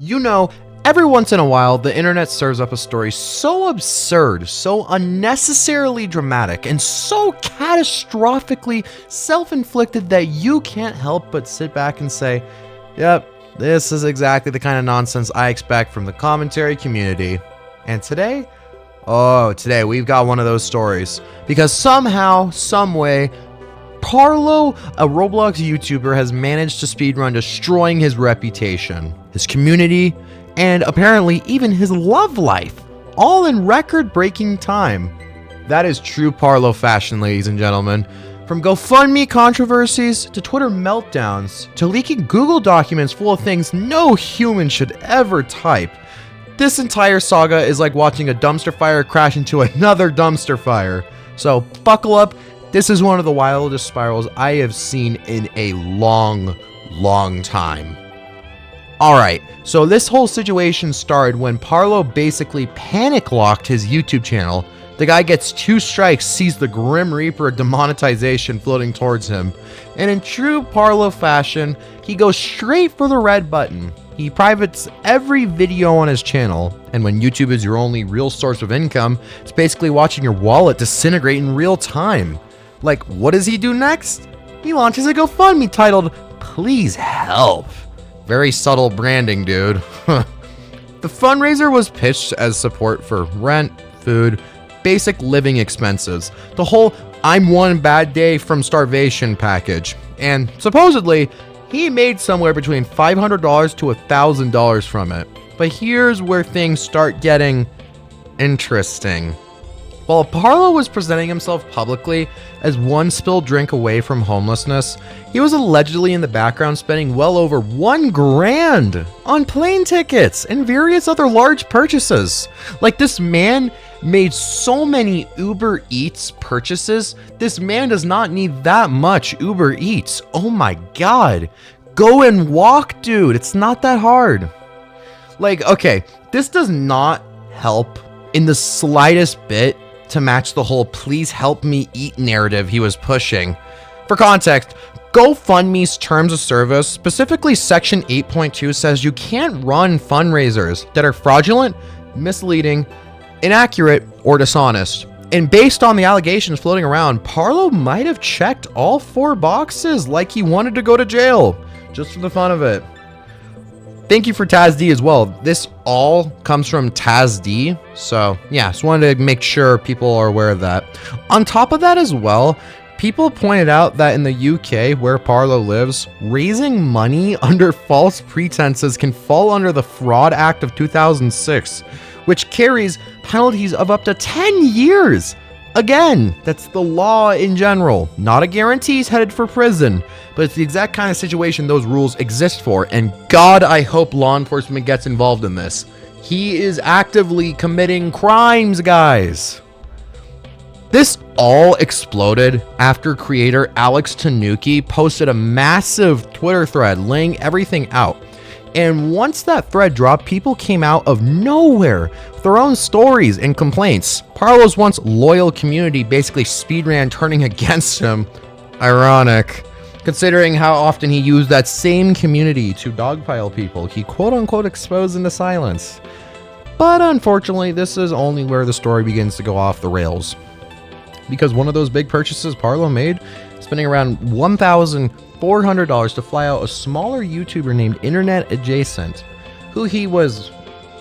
You know, every once in a while, the internet serves up a story so absurd, so unnecessarily dramatic, and so catastrophically self-inflicted that you can't help but sit back and say, yep, this is exactly the kind of nonsense I expect from the commentary community. And today we've got one of those stories. Because somehow, someway, Parlo, a Roblox YouTuber, has managed to speedrun, destroying his reputation, his community, and apparently even his love life, all in record-breaking time. That is true Parlo fashion, ladies and gentlemen. From GoFundMe controversies, to Twitter meltdowns, to leaking Google documents full of things no human should ever type. This entire saga is like watching a dumpster fire crash into another dumpster fire. So buckle up. This is one of the wildest spirals I have seen in a long, long time. Alright, so this whole situation started when Parlo basically panic-locked his YouTube channel. The guy gets 2 strikes, sees the Grim Reaper demonetization floating towards him, and in true Parlo fashion, he goes straight for the red button. He privates every video on his channel, and when YouTube is your only real source of income, it's basically watching your wallet disintegrate in real time. Like, what does he do next? He launches a GoFundMe titled, "Please Help." Very subtle branding, dude. The fundraiser was pitched as support for rent, food, basic living expenses, the whole "I'm one bad day from starvation" package. And supposedly, he made somewhere between $500 to $1,000 from it. But here's where things start getting interesting. While Parlo was presenting himself publicly as one spilled drink away from homelessness, he was allegedly in the background spending well over $1 grand on plane tickets and various other large purchases. Like, this man made so many Uber Eats purchases. This man does not need that much Uber Eats. Oh my god. Go and walk, dude. It's not that hard. Like, okay, this does not help in the slightest bit to match the whole "please help me eat" narrative he was pushing. For context, GoFundMe's terms of service, specifically section 8.2, says you can't run fundraisers that are fraudulent, misleading, inaccurate, or dishonest. And based on the allegations floating around, Parlo might have checked all 4 boxes, like he wanted to go to jail, just for the fun of it. Thank you for TazD as well. This all comes from TazD, so yeah, just wanted to make sure people are aware of that. On top of that as well, people pointed out that in the UK, where Parlo lives, raising money under false pretenses can fall under the Fraud Act of 2006, which carries penalties of up to 10 years. Again, that's the law in general, not a guarantee he's headed for prison, but it's the exact kind of situation those rules exist for, and God, I hope law enforcement gets involved in this. He is actively committing crimes, guys. This all exploded after creator Alex Tanuki posted a massive Twitter thread laying everything out. And once that thread dropped, people came out of nowhere with their own stories and complaints. Parlo's once loyal community basically speedran turning against him. Ironic, considering how often he used that same community to dogpile people he quote-unquote exposed into silence. But unfortunately, this is only where the story begins to go off the rails. Because one of those big purchases Parlo made, spending around $1,400 to fly out a smaller YouTuber named InternetAdjacent, who he was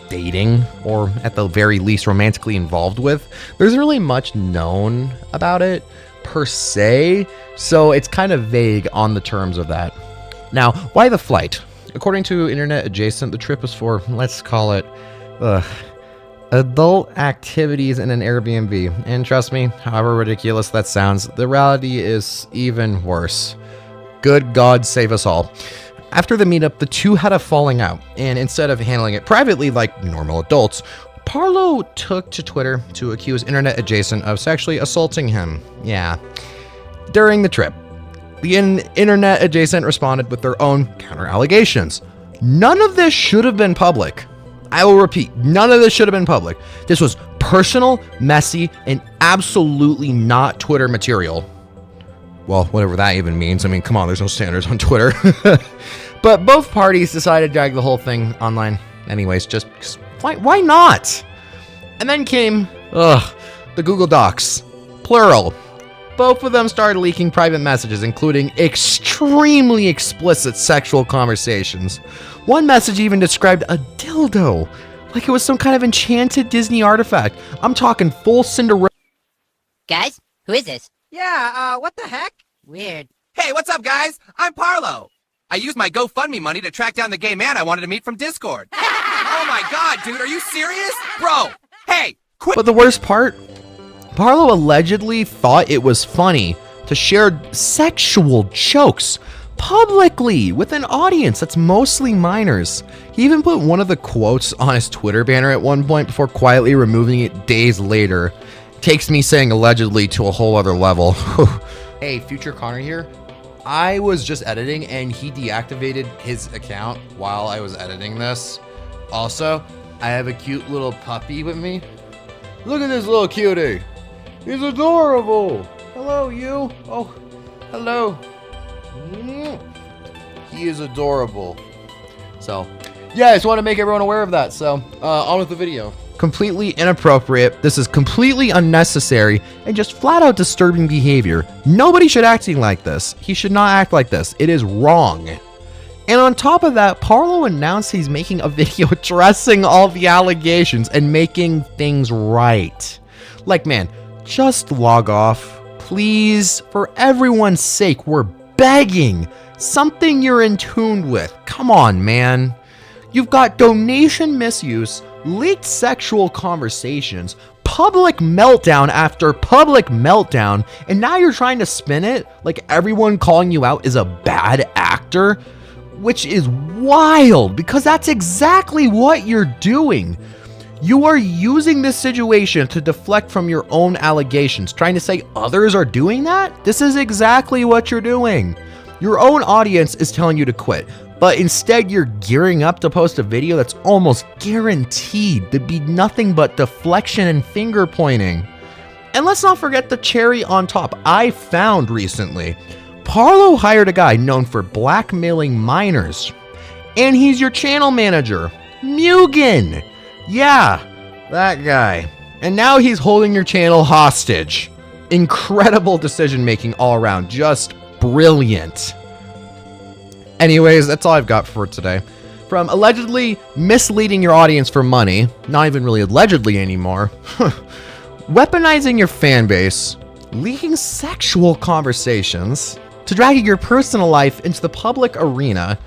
dating, or at the very least romantically involved with. There isn't really much known about it per se, so it's kind of vague on the terms of that. Now, why the flight? According to InternetAdjacent, the trip was for, let's call it, adult activities in an Airbnb. And trust me, however ridiculous that sounds, the reality is even worse. Good God save us all. After the meetup, the two had a falling out, and instead of handling it privately like normal adults, Parlo took to Twitter to accuse InternetAdjacent of sexually assaulting him. Yeah. During the trip, the InternetAdjacent responded with their own counter-allegations. None of this should have been public. I will repeat, none of this should have been public. This was personal, messy, and absolutely not Twitter material. Well, whatever that even means. I mean, come on, there's no standards on Twitter. But both parties decided to drag the whole thing online. Anyways, just why not? And then came, the Google Docs, plural. Both of them started leaking private messages, including extremely explicit sexual conversations. One message even described a dildo, like it was some kind of enchanted Disney artifact. I'm talking full Cinderella. Guys, who is this? Yeah, what the heck? Weird. Hey, what's up, guys? I'm Parlo. I used my GoFundMe money to track down the gay man I wanted to meet from Discord. Oh my god, dude, are you serious? Bro, hey, quit. But the worst part, Parlo allegedly thought it was funny to share sexual jokes publicly with an audience that's mostly minors. He even put one of the quotes on his Twitter banner at one point before quietly removing it days later. Takes me saying allegedly to a whole other level. Hey, Future Connor here. I was just editing and he deactivated his account while I was editing this. Also, I have a cute little puppy with me. Look at this little cutie. He's adorable. Hello, you. Oh, hello. He is adorable. So, yeah, I just want to make everyone aware of that. So, on with the video. Completely inappropriate. This is completely unnecessary and just flat out disturbing behavior. Nobody should acting like this. He should not act like this. It is wrong. And on top of that, Parlo announced he's making a video addressing all the allegations and making things right. Like, man, just log off. Please, for everyone's sake, we're begging. Something you're in tune with. Come on, man. You've got donation misuse, leaked sexual conversations, public meltdown after public meltdown, and now you're trying to spin it like everyone calling you out is a bad actor, which is wild because that's exactly what you're doing. You are using this situation to deflect from your own allegations, trying to say others are doing that? This is exactly what you're doing. Your own audience is telling you to quit, but instead you're gearing up to post a video that's almost guaranteed to be nothing but deflection and finger pointing. And let's not forget the cherry on top I found recently. Parlo hired a guy known for blackmailing minors, and he's your channel manager, MUGEN. Yeah, that guy. And now he's holding your channel hostage. Incredible decision making all around, just brilliant. Anyways, that's all I've got for today. From allegedly misleading your audience for money, not even really allegedly anymore, weaponizing your fan base, leaking sexual conversations, to dragging your personal life into the public arena,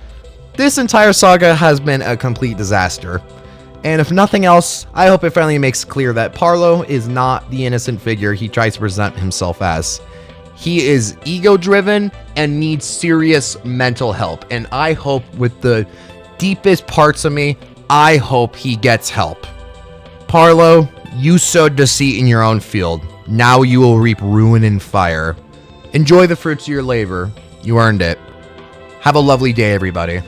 this entire saga has been a complete disaster. And if nothing else, I hope it finally makes clear that Parlo is not the innocent figure he tries to present himself as. He is ego-driven and needs serious mental help. And I hope with the deepest parts of me, I hope he gets help. Parlo, you sowed deceit in your own field. Now you will reap ruin and fire. Enjoy the fruits of your labor. You earned it. Have a lovely day, everybody.